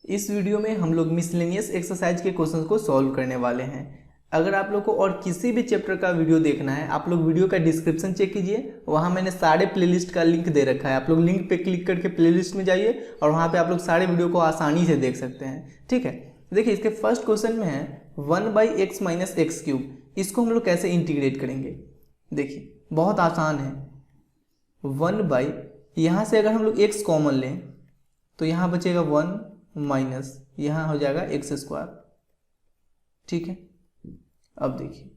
इस वीडियो में हम लोग मिसलेनियस एक्सरसाइज के क्वेश्चंस को सॉल्व करने वाले हैं। अगर आप लोग को और किसी भी चैप्टर का वीडियो देखना है, आप लोग वीडियो का डिस्क्रिप्शन चेक कीजिए, वहाँ मैंने सारे प्लेलिस्ट का लिंक दे रखा है। आप लोग लिंक पे क्लिक करके प्लेलिस्ट में जाइए और वहाँ पे आप लोग सारे वीडियो को आसानी से देख सकते हैं। ठीक है, देखिए इसके फर्स्ट क्वेश्चन में है 1/x - x³। इसको हम लोग कैसे इंटीग्रेट करेंगे? देखिए बहुत आसान है। 1 यहाँ से अगर हम लोग x कॉमन लें तो यहाँ बचेगा 1 माइनस यहाँ हो जाएगा x²। ठीक है, अब देखिए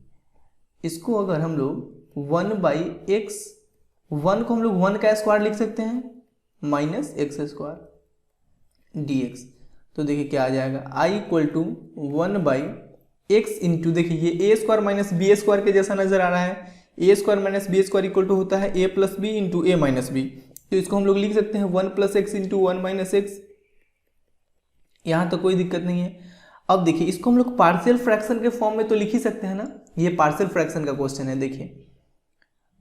इसको अगर हम लोग 1/x, 1 को हम लोग 1 का स्क्वायर लिख सकते हैं माइनस x² dx। तो देखिए क्या आ जाएगा, i = 1/x इंटू, देखिए ये a² माइनस b² के जैसा नजर आ रहा है। a² minus b² equal to होता है a + b into a - b। तो इसको हम लोग लिख सकते हैं 1 + x इंटू 1 - x। यहाँ तो कोई दिक्कत नहीं है। अब देखिए इसको हम लोग पार्शियल फ्रैक्शन के फॉर्म में तो लिख ही सकते हैं ना, ये पार्शियल फ्रैक्शन का क्वेश्चन है। देखिए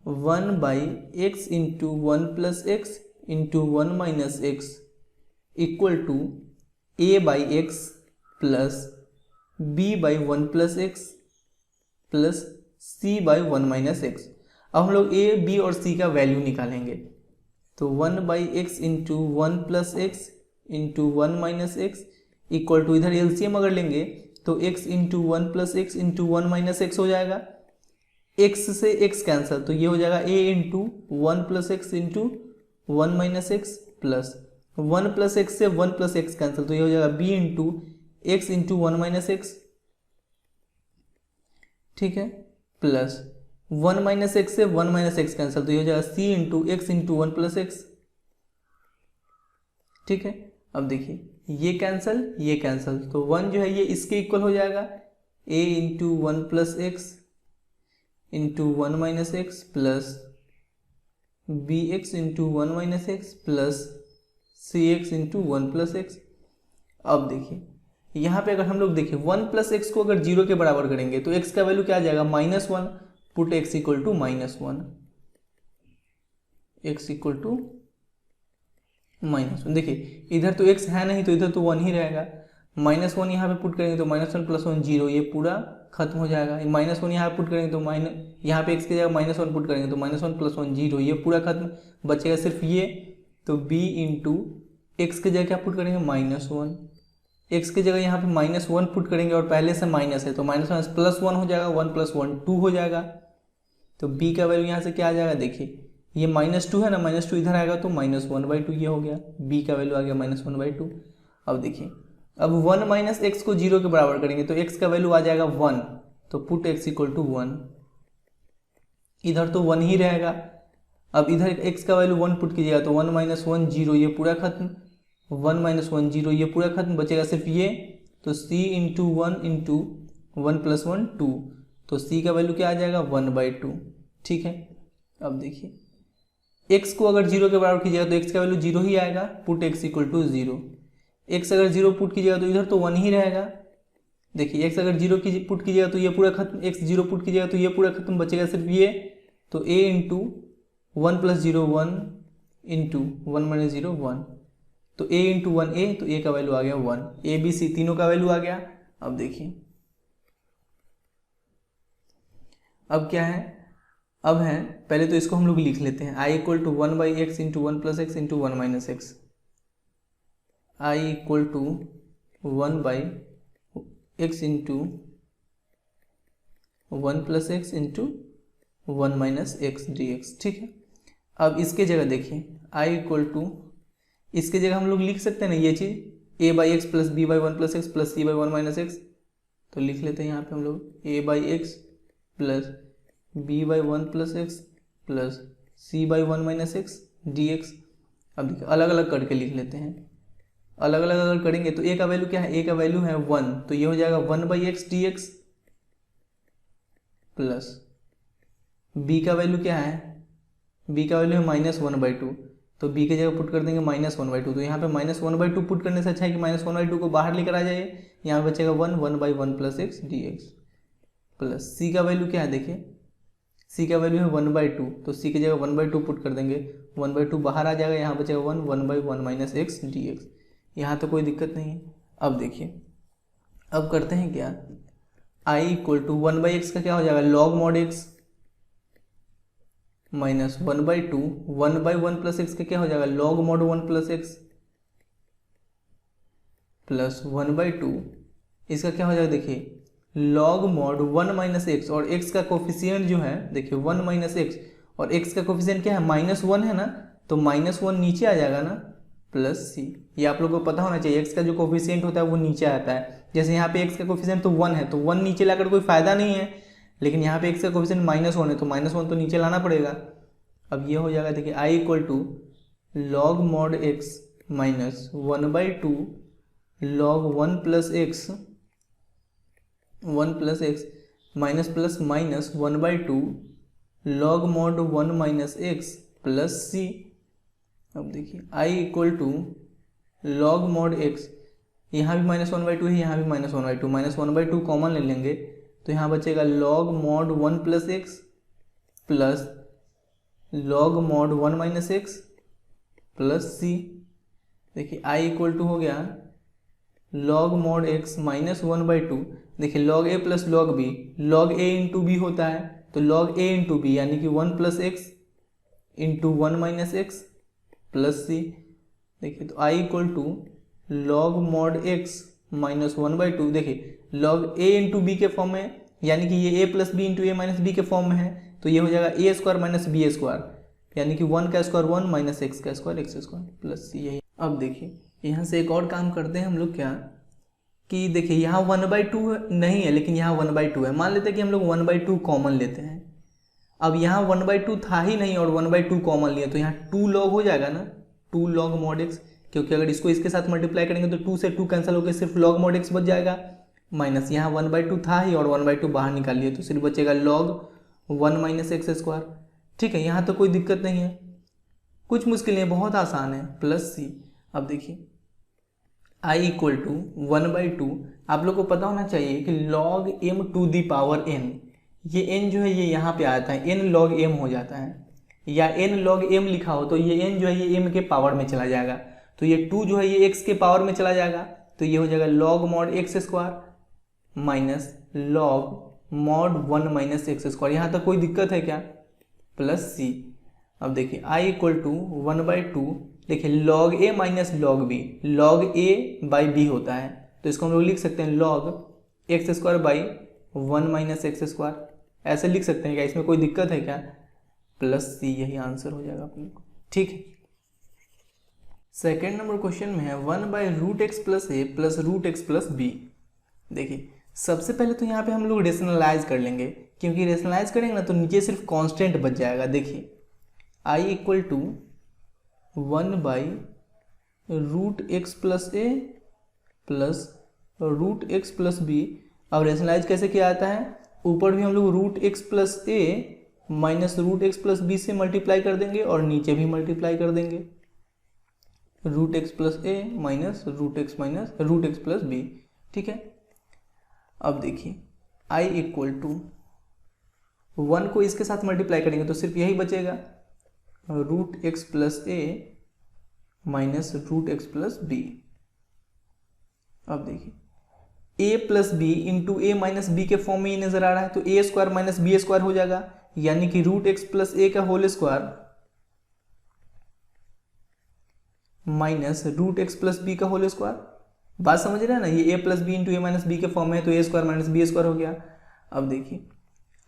1/x into 1 + x into 1 - x equal to a/x plus b/1 + x plus c/1 - x। अब हम लोग a, b और c का वैल्यू निकालेंगे। तो 1/x into 1 + x into 1 - x equal to, इधर एलसीएम अगर लेंगे तो x into 1 + x into 1 - x हो जाएगा। x से x कैंसिल, तो ये हो जाएगा a into 1 + x into 1 - x plus 1 + x से 1 + x कैंसिल, तो ये हो जाएगा b into x into 1 - x। ठीक है, प्लस 1 - x से 1 - x कैंसिल, तो ये हो जाएगा c into x into 1 + x। ठीक है, अब देखिए ये कैंसिल ये कैंसिल, तो 1 जो है ये इसके इक्वल हो जाएगा a into 1 + x into 1 - x plus bx into 1 - x plus cx into 1 + x। अब देखिए यहाँ पे अगर हम लोग देखिए 1 + x को अगर 0 के बराबर करेंगे तो x का वैल्यू क्या आ जाएगा, -1। Put x equal to -1, x equal to -1। देखिए इधर तो x है नहीं तो इधर तो 1 ही रहेगा। -1 यहाँ पे पुट करेंगे तो -1 + 1 0, ये पूरा खत्म हो जाएगा। -1 यहाँ पे पुट करेंगे तो यहाँ पे x की जगह -1 पुट करेंगे तो -1 + 1 0, ये पूरा खत्म। बचेगा सिर्फ ये, तो b इंटू एक्स की जगह क्या पुट करेंगे, -1। x की जगह यहाँ पे -1 पुट करेंगे और पहले से माइनस है तो -1 + 1 हो जाएगा, 1 + 1 2 हो जाएगा। तो b का वैल्यू यहाँ से क्या आ जाएगा, देखिए ये -2 है ना, -2 इधर आएगा तो -1/2 ये हो गया, b का वैल्यू आ गया -1/2। अब देखिए अब 1 - x को 0 के बराबर करेंगे तो x का वैल्यू आ जाएगा 1, तो पुट x इक्वल टू 1। इधर तो 1 ही रहेगा। अब इधर x का वैल्यू 1 पुट कीजिएगा तो 1 - 1 0, ये पूरा खत्म। 1 - 1 0, ये पूरा खत्म, बचेगा सिर्फ ये, तो c इंटू 1 इंटू 1 + 1 2, तो c का वैल्यू क्या आ जाएगा 1/2। ठीक है, अब देखिए x को अगर 0 के बराबर कीजिएगा तो x का वैल्यू 0 ही आएगा, put x equal to 0। x अगर 0 पुट कीजिएगा तो इधर तो 1 ही रहेगा। देखिए x अगर 0 पुट कीजिएगा तो ये पूरा खत्म, x 0 पुट कीजिएगा तो ये पूरा खत्म, बचेगा सिर्फ ये, तो a इंटू 1 + 0 1 इंटू 1 - 0 1, तो a इंटू 1 a, तो a का वैल्यू आ गया 1, a b c तीनों का वैल्यू आ गया। अब देखिए अब क्या है, अब है पहले तो इसको हम लोग लिख लेते हैं, i = 1/x into 1 + x into 1 - x। i = 1/x into 1 + x into 1 - x dx। ठीक है, अब इसके जगह देखिए i = इसके जगह हम लोग लिख सकते हैं ना ये चीज़ a/x plus b/1 + x plus c/1 - x। तो लिख लेते हैं यहाँ पे हम लोग a/x plus b/1 + x plus c/1 - x dx। अब देखिए अलग अलग करके लिख लेते हैं। अलग अलग अगर करेंगे तो a का वैल्यू क्या है, a का वैल्यू है 1, तो ये हो जाएगा 1/x dx प्लस b का वैल्यू क्या है, b का वैल्यू है -1/2, तो b की जगह पुट कर देंगे -1/2। तो यहाँ पे -1/2 पुट करने से अच्छा है कि -1/2 को बाहर लेकर आ जाइए, यहाँ पे बचेगा 1/1 + x dx प्लस c का वैल्यू क्या है, देखिए c का वैल्यू है 1/2, तो c की जगह 1/2 पुट कर देंगे, 1/2 बाहर आ जाएगा, यहाँ बचेगा 1/1 - x dx। यहाँ तो कोई दिक्कत नहीं है। अब देखिए, अब करते हैं क्या, i इक्वल टू 1/x का क्या हो जाएगा, log mod x minus 1/2, 1/1 plus x का क्या हो जाएगा, log mod 1 plus X plus 1/2, इसका क्या हो जाएगा देखिए, log mod 1 माइनस एक्स, और x का कोफिशियंट जो है देखिए 1 माइनस एक्स, और x का कोफिशियंट क्या है, -1 है ना, तो -1 नीचे आ जाएगा ना, प्लस सी। ये आप लोगों को पता होना चाहिए, x का जो कोफिशियंट होता है वो नीचे आता है। जैसे यहाँ पे x का कोफिशियंट तो 1 है, तो 1 नीचे लाकर कोई फायदा नहीं है, लेकिन यहाँ पे x का कोफिशियंट -1 है, तो -1 तो नीचे लाना पड़ेगा। अब ये हो जाएगा देखिए, i equal to log mod x minus 1/2 log 1 plus X, 1 plus X minus plus minus 1/2 log mod 1 minus x plus C. अब देखिए, i equal to log mod x, यहाँ भी -1/2 है, यहाँ भी -1/2, -1/2 कॉमन ले लेंगे तो यहाँ बचेगा log mod 1 plus X plus log mod 1 minus x plus C. देखिए i इक्वल टू हो गया log mod x माइनस 1/2, देखिए log a plus log b, log a into b होता है, तो log a इंटू बी यानी कि 1 plus X into 1 minus x plus C. देखिए, तो i equal to log mod x minus 1/2, देखिए log a into B के form में, यानी कि ये a plus B into A minus B के फॉर्म में है, तो ये हो जाएगा A square minus B square, यानी कि 1 का स्क्वायर 1 माइनस एक्स का square X square plus C. यही। अब देखिए, यहाँ से एक और काम करते हैं हम लोग, क्या कि देखिए यहाँ 1/2 नहीं है, लेकिन यहाँ 1/2 है। मान लेते हैं कि हम लोग 1/2 कॉमन लेते हैं। अब यहाँ 1/2 था ही नहीं और 1/2 कॉमन लिया, तो यहाँ 2 log हो जाएगा ना, 2 log mod x, क्योंकि अगर इसको इसके साथ मल्टीप्लाई करेंगे तो 2 से 2 कैंसिल होकर सिर्फ log mod x बच जाएगा, माइनस यहाँ 1/2 था ही और 1/2 बाहर निकाल लिए, तो सिर्फ बचेगा log 1 माइनस एक्स स्क्वायर। ठीक है, यहाँ तो कोई दिक्कत नहीं है, कुछ मुश्किल नहीं है, बहुत आसान है, प्लस सी। अब देखिए, i इक्वल टू 1/2, आप लोग को पता होना चाहिए कि log m to the power n, ये n जो है ये यहाँ पे आता है, n log m हो जाता है, या n log m लिखा हो तो ये n जो है ये m के पावर में चला जाएगा, तो ये 2 जो है ये x के पावर में चला जाएगा, तो ये हो जाएगा log mod x square minus log mod 1 minus x square. यहाँ तक कोई दिक्कत है क्या, प्लस सी। अब देखिए, i इक्वल टू 1/2, देखिए log a minus log b, log a by b होता है, तो इसको हम लोग लिख सकते हैं log x square by 1 minus x square, ऐसे लिख सकते हैं क्या, इसमें कोई दिक्कत है क्या, प्लस सी। यही आंसर हो जाएगा अपने को। ठीक है, सेकेंड नंबर क्वेश्चन में है 1/√x plus a plus √x plus B. देखिए, सबसे पहले तो यहाँ पे हम लोग रेशनलाइज कर लेंगे, क्योंकि रेशनलाइज करेंगे ना तो नीचे सिर्फ कांस्टेंट बच जाएगा। देखिए, i equal to 1/√x plus a plus √x plus b. अब रेशनलाइज कैसे किया जाता है, ऊपर भी हम लोग √x प्लस ए माइनस √x प्लस बी से मल्टीप्लाई कर देंगे और नीचे भी मल्टीप्लाई कर देंगे, √x प्लस ए माइनस √x प्लस बी। ठीक है, अब देखिए, i इक्वल टू 1 को इसके साथ मल्टीप्लाई करेंगे तो सिर्फ यही बचेगा, √x प्लस ए माइनस √x प्लस बी। अब देखिए, a plus B into A minus B के फॉर्म में ये नजर आ रहा है, तो a square minus B square हो जाएगा, यानी कि √x प्लस ए का whole square minus √x plus b का होल स्क्वायर। बात समझ रहे हैं ना, ये a plus B into A minus B के फॉर्म में है, तो a square minus B square हो गया। अब देखिए,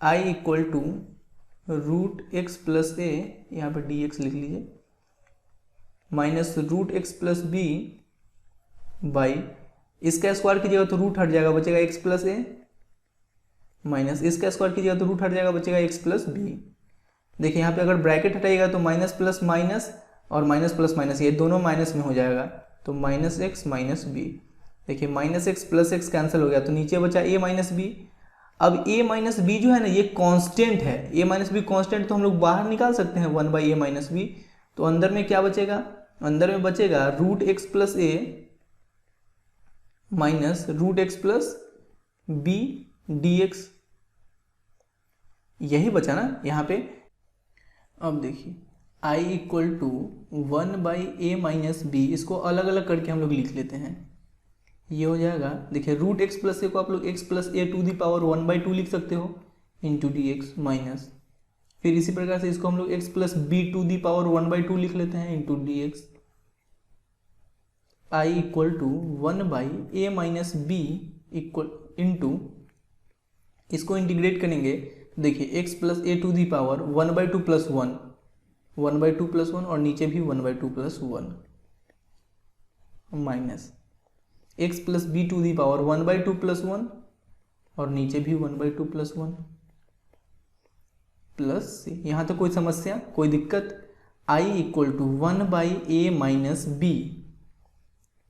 i equal to √x plus A, यहाँ पे dx लिख लीजिए, minus √x plus B by, इसका स्क्वायर कीजिएगा तो रूट हट जाएगा, बचेगा x प्लस ए, माइनस इसका स्क्वायर कीजिएगा तो रूट हट जाएगा, बचेगा x प्लस बी। देखिए, यहाँ पे अगर ब्रैकेट हटाइएगा तो माइनस प्लस माइनस और माइनस प्लस माइनस, ये दोनों माइनस में हो जाएगा, तो माइनस एक्स माइनस बी। देखिए, minus x plus x cancel हो गया, तो नीचे बचा a माइनस बी। अब a माइनस बी जो है ना ये कांस्टेंट है, a माइनस बी कांस्टेंट, तो हम लोग बाहर निकाल सकते हैं 1/a माइनस बी, तो अंदर में क्या बचेगा, अंदर में बचेगा √x प्लस ए minus √x plus B dx, यही बचा ना यहाँ पे। अब देखिए, आई इक्वल टू 1/a-b, इसको अलग अलग करके हम लोग लिख लेते हैं। ये हो जाएगा, देखिए रूट एक्स प्लस ए को आप लोग x plus A to the power 1/2 लिख सकते हो इंटू डी एक्स माइनस, फिर इसी प्रकार से इसको हम लोग x plus B to the power 1/2 लिख लेते हैं into d x. I equal to 1/a-b equal into, इसको इंटीग्रेट करेंगे, देखिए x plus A to the power 1/2 plus 1/2 plus 1 और नीचे भी 1/2 plus 1 minus x plus B to the power 1/2 plus 1 और नीचे भी 1/2 प्लस 1 प्लस c। यहाँ तो कोई समस्या, कोई दिक्कत? i equal to 1/a minus b,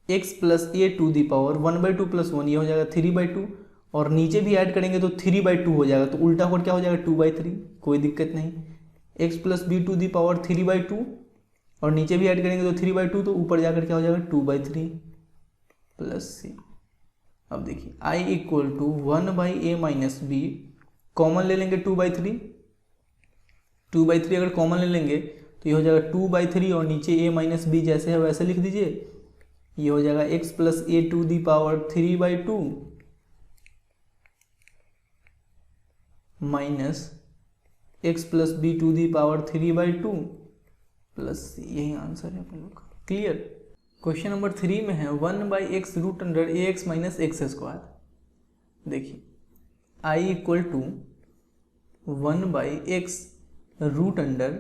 x plus A to the power 1/2 plus 1, ये हो जाएगा 3/2 और नीचे भी ऐड करेंगे तो 3/2 हो जाएगा, तो उल्टा होकर क्या हो जाएगा 2/3, कोई दिक्कत नहीं। x plus B to the power 3/2 और नीचे भी ऐड करेंगे तो 3/2, तो ऊपर जाकर क्या हो जाएगा 2/3 प्लस सी। अब देखिए i equal to 1/a minus b, common ले लेंगे 2/3 अगर कॉमन ले लेंगे तो ये हो जाएगा 2/3 और नीचे a माइनस बी जैसे है वैसे लिख दीजिए। ये हो जाएगा x plus A to the power 3/2 minus x plus B to the power 3/2 plus C. यही आंसर है अपन लोग का। क्लियर? क्वेश्चन नंबर 3 में है 1/x root under ax minus x square. देखिए i equal to 1/x root under,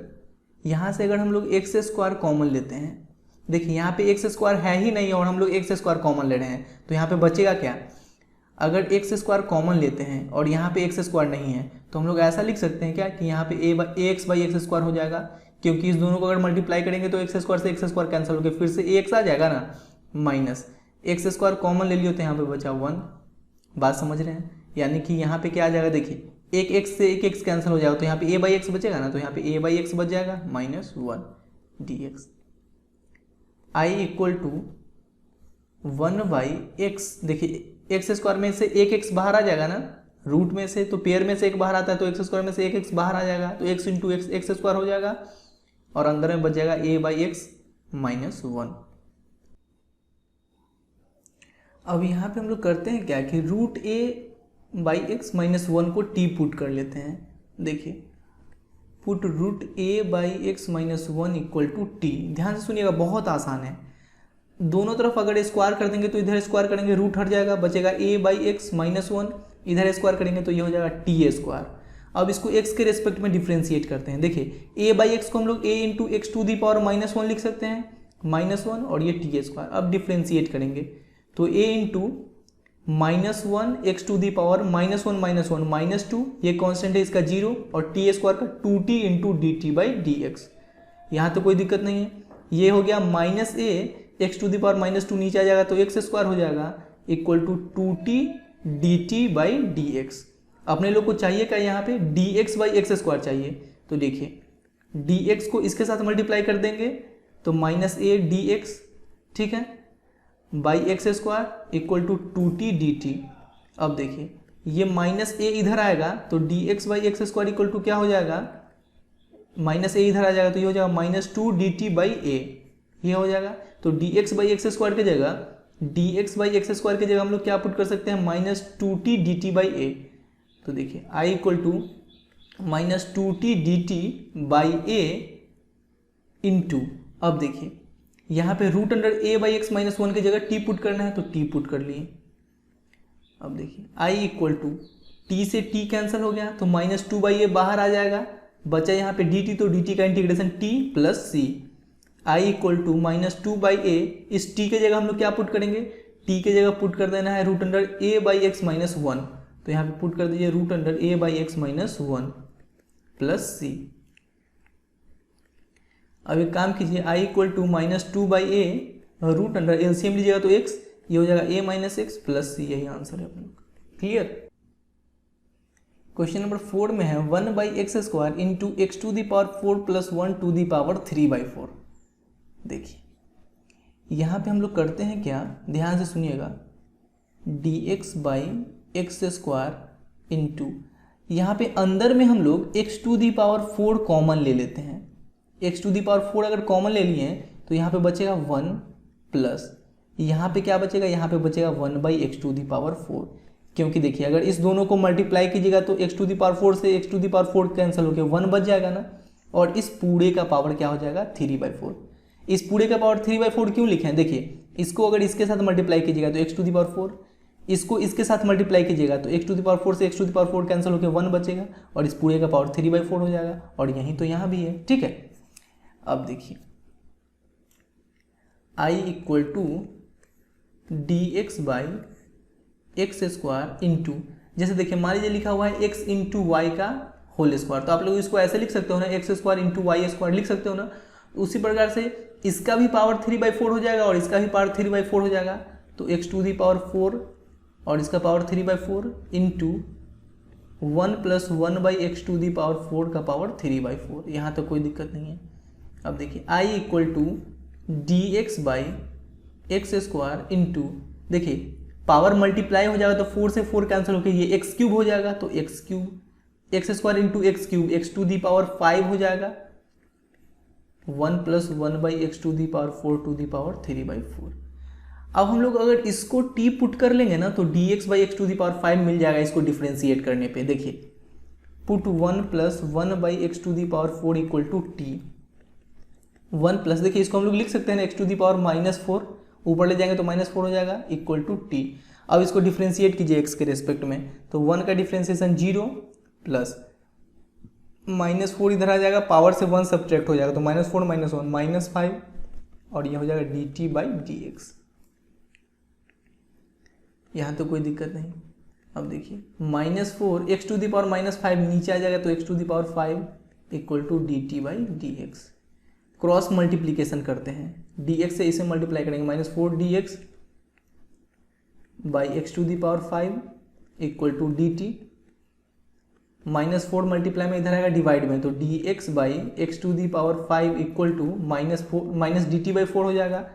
यहाँ से अगर हम लोग एक्स स्क्वायर कॉमन लेते हैं, देखिए यहाँ पे एक्स स्क्वायर है ही नहीं और हम लोग एक्स स्क्वायर कॉमन ले रहे हैं, तो यहाँ पे बचेगा क्या? अगर एक्स स्क्वायर कॉमन लेते हैं और यहाँ पे एक्स स्क्वायर नहीं है तो हम लोग ऐसा लिख सकते हैं क्या कि यहाँ पे ax बाई एक्स स्क्वायर हो जाएगा, क्योंकि इस दोनों को अगर मल्टीप्लाई करेंगे तो एक्स स्क्वायर से एक्स स्क्वायर कैंसिल होकर फिर से ax आ जाएगा ना, माइनस एक्स स्क्वायर कॉमन ले लियो तो यहाँ पे बचा 1। बात समझ रहे हैं? यानी कि यहाँ पे क्या आ जाएगा, देखिए एक एक्स से एक एक्स कैंसिल हो जाएगा तो यहाँ पे a बाई एक्स बचेगा ना, तो यहाँ पे a बाई एक्स बच जाएगा minus 1 dx। i equal to 1/x, देखिए एक्स स्क्वायर में से एक एक्स बाहर आ जाएगा ना, रूट में से तो पेयर में से एक बाहर आता है तो एक्स स्क्वायर में से एक एक्स बाहर आ जाएगा, तो x into x x square हो जाएगा और अंदर में बच जाएगा a बाई एक्स माइनस 1। अब यहाँ पे हम लोग करते हैं क्या कि root a by x minus 1 को t पुट कर लेते हैं। देखिए put root a by x minus 1 equal to t. ध्यान से सुनिएगा, बहुत आसान है। दोनों तरफ अगर स्क्वायर कर देंगे तो इधर स्क्वायर करेंगे रूट हट जाएगा, बचेगा a बाई एक्स माइनस 1, इधर स्क्वायर करेंगे तो ये हो जाएगा टी स्क्वायर। अब इसको x के रेस्पेक्ट में डिफ्रेंशिएट करते हैं। देखिए a बाई एक्स को हम लोग a into x to the power minus 1 लिख सकते हैं, -1 और ये टी स्क्वायर। अब डिफ्रेंशिएट करेंगे तो a into -1 x to the power -1 -2, ये कॉन्स्टेंट है इसका 0 और टी स्क्वायर का 2t into D t by d x. यहाँ तो कोई दिक्कत नहीं है। ये हो गया -a x to the power -2 नीचे आ जाएगा तो एक्स स्क्वायर हो जाएगा equal to 2t d t by d x. अपने लोग को चाहिए क्या यहाँ पे d x by x square चाहिए, तो देखिए डी एक्स को इसके साथ मल्टीप्लाई कर देंगे तो -a डी एक्स, ठीक है, by x square equal to 2t dt। अब देखिए ये -a इधर आएगा तो dx by x square equal to क्या हो जाएगा, -a इधर आ जाएगा तो ये हो जाएगा -2 dt बाई a, ये हो जाएगा। तो dx बाई एक्स स्क्वायर की जगह हम लोग क्या पुट कर सकते हैं, -2t dt बाई a। तो देखिए i equal to -2t dt by a into, अब देखिए यहाँ पे root under a by x minus 1 की जगह t पुट करना है तो t पुट कर लिए। अब देखिए i इक्वल टू t से t कैंसिल हो गया तो -2 बाई a बाहर आ जाएगा, बचा यहाँ पे dt, तो dt का integration t plus c। i equal to -2 by a, इस t के जगह हम लोग क्या पुट करेंगे, t के जगह पुट कर देना है root under a by x minus 1, तो यहाँ पे पुट कर दीजिए root under a by x minus 1 plus c। अब एक काम कीजिए i equal to -2 by a, root under LCM लीजिएगा तो x, ये हो जाएगा a minus x plus c। यही आंसर है अपन लोग का। क्लियर? क्वेश्चन नंबर 4 में है 1 by x square into x to the power 4 plus 1 to the power 3/4। देखिए यहाँ पे हम लोग करते हैं क्या, ध्यान से सुनिएगा, dx by x square into, यहाँ पे अंदर में हम लोग x to the power 4 common ले लेते हैं, एक्स टू दी पावर 4 अगर कॉमन ले लिए हैं तो यहाँ पे बचेगा 1 प्लस यहाँ पे क्या बचेगा, यहाँ पे बचेगा 1/x⁴, क्योंकि देखिए अगर इस दोनों को मल्टीप्लाई कीजिएगा तो x⁴ से x⁴ कैंसिल होकर 1 बच जाएगा ना, और इस पूरे का पावर क्या हो जाएगा 3/4। इस पूरे का पावर 3/4 क्यों लिखे हैं, देखिए इसको अगर इसके साथ मल्टीप्लाई कीजिएगा तो x⁴, इसको इसके साथ मल्टीप्लाई कीजिएगा तो x⁴ से x⁴ कैंसिल होकर 1 बचेगा और इस पूरे का पावर 3/4 हो जाएगा, और यहीं तो यहाँ भी है। ठीक है, अब देखिए I = dx/x² इंटू, जैसे देखिए मान लीजिए लिखा हुआ है x × y का होल स्क्वायर, तो आप लोग इसको ऐसे लिख सकते हो ना, x² × y² लिख सकते हो ना। उसी प्रकार से इसका भी पावर 3/4 हो जाएगा और इसका भी पावर 3/4 हो जाएगा, तो x⁴ और इसका पावर 3/4 इंटू 1 + 1/x⁴ का पावर 3/4। यहाँ तो कोई दिक्कत नहीं है। अब देखिए I = dx/x² इंटू, देखिए पावर मल्टीप्लाई हो जाएगा तो 4 से 4 कैंसिल होकर ये x³ हो जाएगा, तो x² × x³ x⁵ हो जाएगा, 1 + 1/x⁴ 3/4। अब हम लोग अगर इसको t पुट कर लेंगे ना तो dx/x⁵ मिल जाएगा इसको डिफ्रेंशिएट करने पे। देखिए पुट 1 + 1/x⁴ = t, 1 प्लस, देखिए इसको हम लोग लिख सकते हैं ना x⁻⁻4, ऊपर ले जाएंगे तो -4 हो जाएगा इक्वल टू t। अब इसको डिफ्रेंशिएट कीजिए x के रेस्पेक्ट में, तो 1 का डिफ्रेंशिएशन 0 प्लस -4 इधर आ जाएगा, पावर से 1 सब्ट्रैक्ट हो जाएगा तो -4 -1 -5, और ये हो जाएगा dt/dx। यहाँ तो कोई दिक्कत नहीं। अब देखिए -4 x⁻⁻5 नीचे आ जाएगा तो x⁵ equal to dt/dx। Cross multiplication करते हैं, dx से इसे मल्टीप्लाई करेंगे, -4 dx/x⁵ equal to dt, -4 multiply में इधर आएगा डिवाइड में, तो dx/x⁵ इक्वल टू -dt/4 हो जाएगा,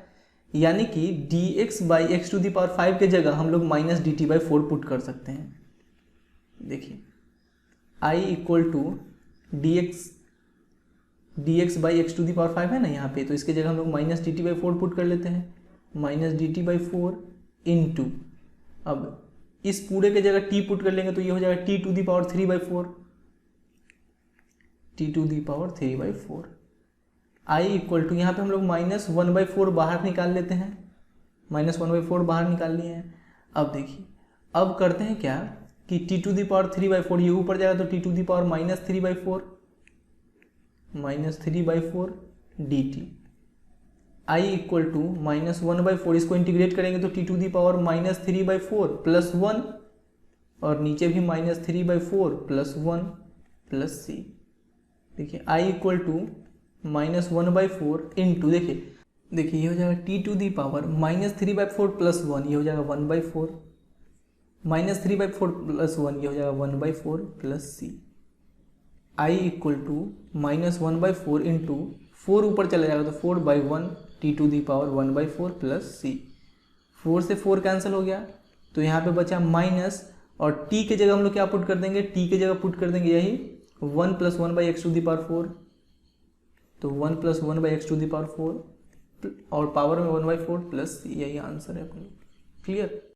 यानी कि dx/x⁵ के जगह हम लोग -dt/4 पुट कर सकते हैं। देखिए I = dx/x⁵ है ना यहाँ पे, तो इसके जगह हम लोग -dt/4 पुट कर लेते हैं, -dt/4 इंटू, अब इस पूरे के जगह t पुट कर लेंगे तो ये हो जाएगा t⁴ t⁴ I = यहाँ पे हम लोग -1/4 बाहर निकाल लेते हैं, -1/4 बाहर निकाल लिए हैं। अब देखिए अब करते हैं क्या कि t⁴ ये ऊपर जाएगा तो t⁻³ -3/4 dt। I = -1/4, इसको इंटीग्रेट करेंगे तो t⁻³ प्लस 1, और नीचे भी -3/4 प्लस 1 प्लस c। देखिए I = -1/4 इंटू, देखिए ये हो जाएगा t⁻³ प्लस 1, ये हो जाएगा 1/4, -3/4 प्लस 1, ये हो जाएगा 1/4 प्लस c। I = -1/4 इंटू 4 ऊपर चला जाएगा तो 4/1 t⁻1/4 प्लस c। 4 से 4 कैंसिल हो गया तो यहाँ पे बचा माइनस, और t के जगह हम लोग क्या पुट कर देंगे, t के जगह पुट कर देंगे यही 1 + 1/x⁴, तो 1 + 1/x⁴ और पावर में 1/4 प्लस c, यही आंसर है अपना। क्लियर।